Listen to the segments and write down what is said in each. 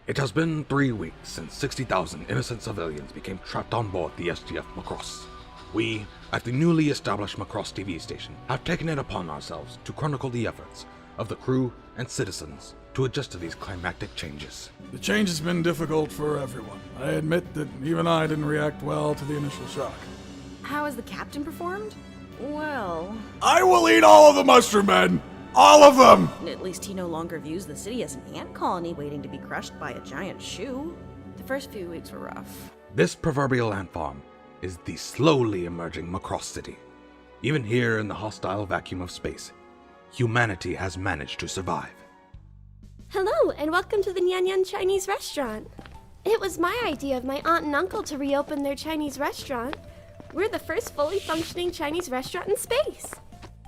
It has been 3 weeks since 60,000 innocent civilians became trapped on board the SGF Macross. We, at the newly established Macross TV Station, have taken it upon ourselves to chronicle the efforts of the crew and citizens to adjust to these climactic changes. The change has been difficult for everyone. I admit that even I didn't react well to the initial shock. How has the captain performed? Well... I will eat all of the mushroom men! All of them! At least he no longer views the city as an ant colony waiting to be crushed by a giant shoe. The first few weeks were rough. This proverbial ant farm is the slowly emerging Macross City. Even here in the hostile vacuum of space, humanity has managed to survive. Hello, and welcome to the Nyan Nyan Chinese restaurant. It was my idea of my aunt and uncle to reopen their Chinese restaurant. We're the first fully functioning Chinese restaurant in space.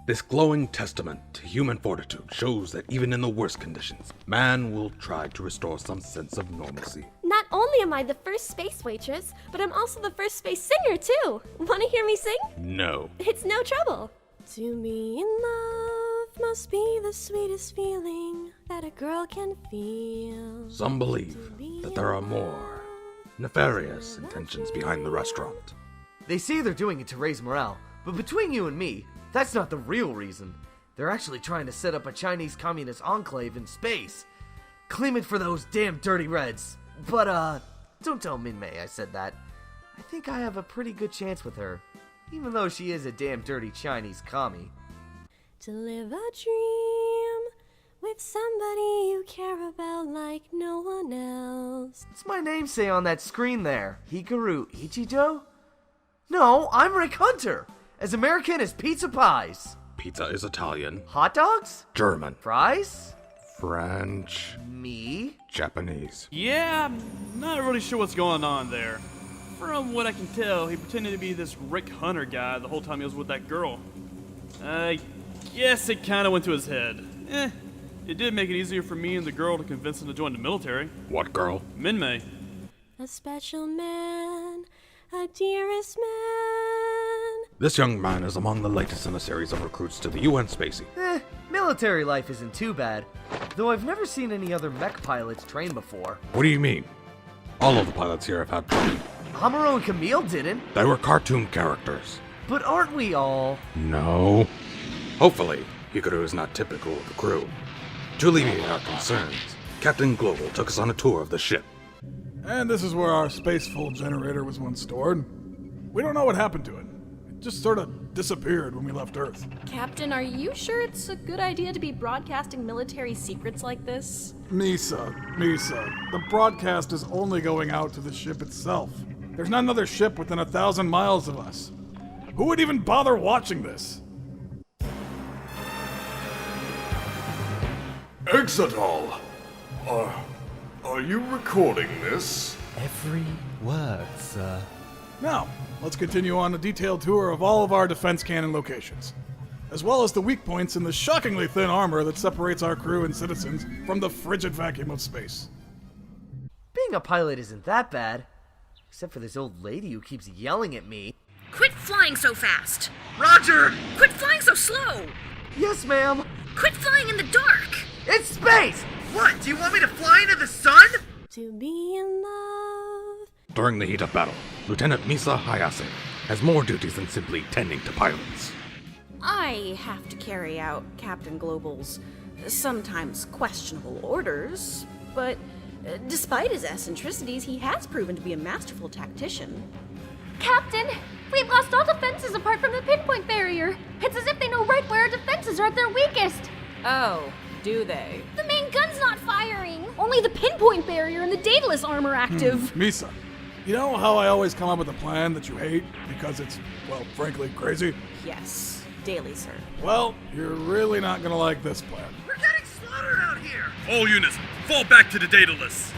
This glowing testament to human fortitude shows that even in the worst conditions, man will try to restore some sense of normalcy. Not only am I the first space waitress, but I'm also the first space singer too. Want to hear me sing? No. It's no trouble. To be in love must be the sweetest feeling that a girl can feel. Some believe that there are more nefarious intentions behind the restaurant. They say they're doing it to raise morale, but between you and me, that's not the real reason. They're actually trying to set up a Chinese communist enclave in space. Claim it for those damn dirty Reds. But, don't tell Minmei I said that. I think I have a pretty good chance with her, even though she is a damn dirty Chinese commie. To live a dream with somebody you care about like no one else. What's my name say on that screen there? Hikaru Ichijo? No, I'm Rick Hunter! As American as pizza pies. Pizza is Italian. Hot dogs? German. Fries? French. Me? Japanese. Yeah, I'm not really sure what's going on there. From what I can tell, he pretended to be this Rick Hunter guy the whole time he was with that girl. I guess it kind of went to his head. It did make it easier for me and the girl to convince him to join the military. What girl? Minmei. A special man, a dearest man. This young man is among the latest in a series of recruits to the UN Spacey. Military life isn't too bad. Though I've never seen any other mech pilots train before. What do you mean? All of the pilots here have had training. Amuro and Camille didn't. They were cartoon characters. But aren't we all? No. Hopefully, Hikaru is not typical of the crew. To alleviate our concerns, Captain Global took us on a tour of the ship. And this is where our space-full generator was once stored. We don't know what happened to it. It just sort of disappeared when we left Earth. Captain, are you sure it's a good idea to be broadcasting military secrets like this? Misa, the broadcast is only going out to the ship itself. There's not another ship within 1,000 miles of us. Who would even bother watching this? Exedol! Are you recording this? Every word, sir. Now, let's continue on a detailed tour of all of our defense cannon locations, as well as the weak points in the shockingly thin armor that separates our crew and citizens from the frigid vacuum of space. Being a pilot isn't that bad. Except for this old lady who keeps yelling at me. Quit flying so fast! Roger! Quit flying so slow! Yes, ma'am! Quit flying in the dark! It's space! What, do you want me to fly into the sun? To be in love. During the heat of battle, Lieutenant Misa Hayase has more duties than simply tending to pilots. I have to carry out Captain Global's sometimes questionable orders, but despite his eccentricities, he has proven to be a masterful tactician. Captain, we've lost all defenses apart from the pinpoint barrier. It's as if they know right where our defenses are at their weakest. Oh, do they? The main gun's not firing. Only the pinpoint barrier and the Daedalus arm are active. Misa, you know how I always come up with a plan that you hate because it's, well, frankly, crazy? Yes, daily, sir. Well, you're really not gonna like this plan. We're getting slaughtered out here! All units, fall back to the Daedalus.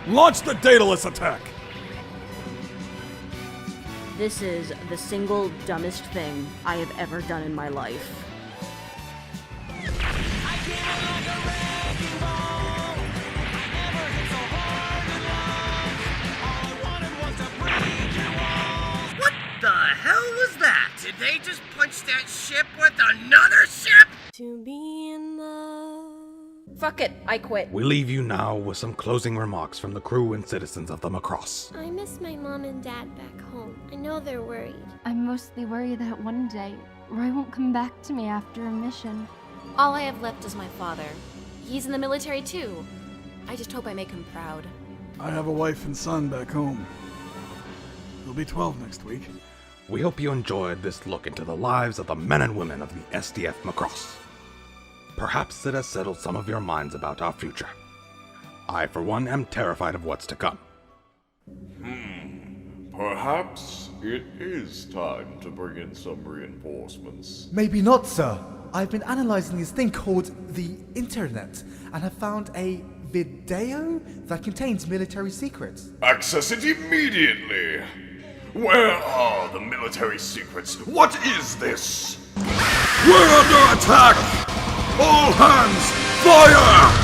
Launch the Daedalus attack! This is the single dumbest thing I have ever done in my life. What the hell was that? Did they just punch that ship with another ship? To be in love. Fuck it, I quit. We leave you now with some closing remarks from the crew and citizens of the Macross. I miss my mom and dad back home. I know they're worried. I'm mostly worried that one day, Roy won't come back to me after a mission. All I have left is my father. He's in the military too. I just hope I make him proud. I have a wife and son back home. He'll be 12 next week. We hope you enjoyed this look into the lives of the men and women of the SDF Macross. Perhaps it has settled some of your minds about our future. I, for one, am terrified of what's to come. Perhaps it is time to bring in some reinforcements. Maybe not, sir. I've been analyzing this thing called the Internet, and have found a video that contains military secrets. Access it immediately! Where are the military secrets? What is this? We're under attack! All hands, fire!